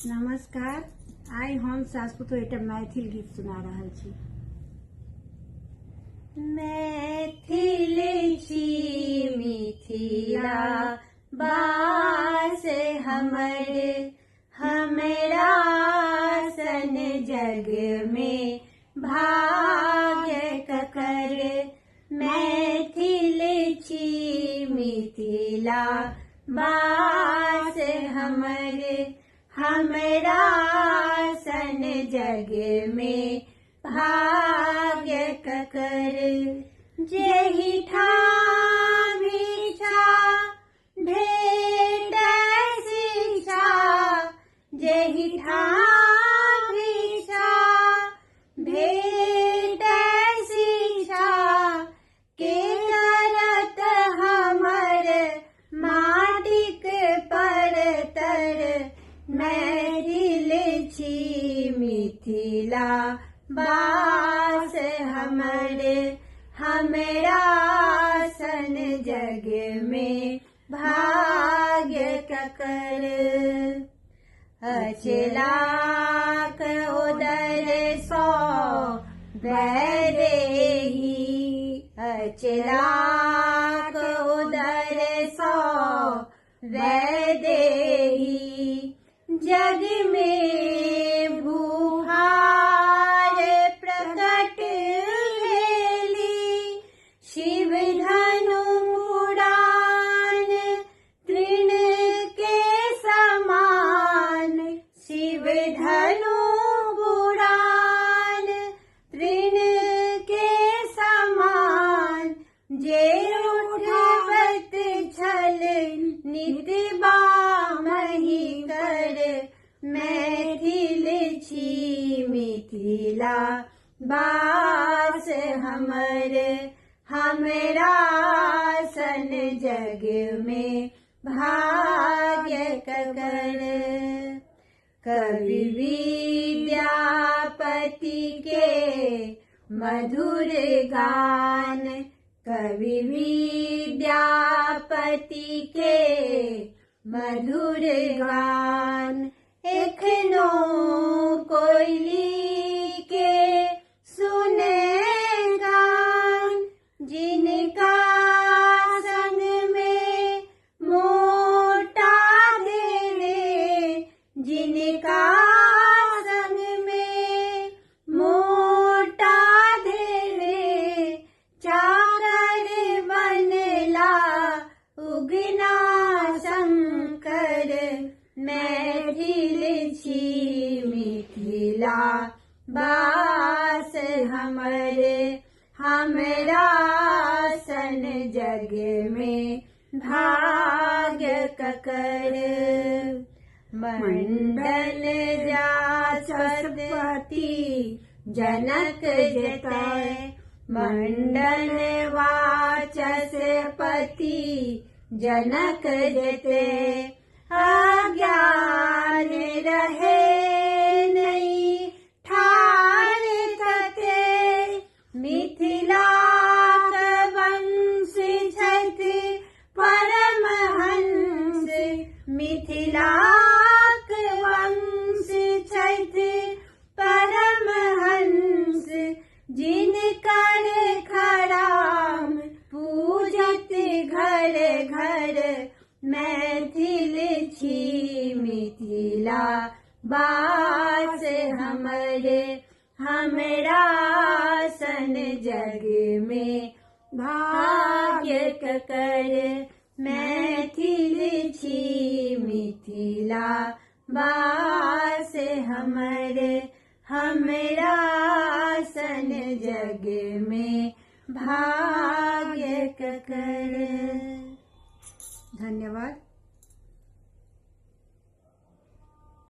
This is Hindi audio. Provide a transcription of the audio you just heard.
नमस्कार। आई हम सासपुत एकटा मैथिल गीत सुना रहल छी। मैथिल छी मिथिला बास हमर, हमरा सन जग में भाग्य ककर। मैथिल छी मिथिला बास हमर, हमरा सन जग में भाग्य ककर। जेहि ठाम इच्छा भेटै शिक्षा, जेहि ठाम इच्छा भेटै शिक्षा, के करत हमर माटिक परतर। मैथिल छी मिथिला बास हमर, हमरा सन जग में भाग्य ककर। अचलाक उदर सौ वैदेही, अचलाक उदर सौ वैदेही। जग में भूहार प्रकट भेली, शिव धनु उड़ान तृण के समान। शिव धनु उड़ान तृण के समान, जे उठबत छल नित बामहि कर। मैथिल छी मिथिला बास हमर, हमरा सन जग में भाग्य ककर। कवि विद्यापति के मधुर गान, कवि विद्यापति के मधुर गान। एखनो कोयली के सुने गान, जिनका संग में मोटा देवे, जिनका संग में मोटा देवे। चाकर बनला उगना शंकर। मैथिल छी मिथिला बास हमर, हमरा सन जग में भाग्य ककर। मंडन जाचस्पति जनक जेतै, मंडन वाचस्पति जनक जेतै। अज्ञान रहे नहीं ठार थते, मिथिलाक वंश छथि परमहंस। मिथिलाक वंश छथि परमहंस, जिनकर खड़ाम पूजत घर घर। मैथिल छी मिथिला बास हमर, हमरा सन जग में भाग्य ककर। मैथिल छी मिथिला बास हमर, हमरा सन जग में भाग्य ककर। धन्यवाद।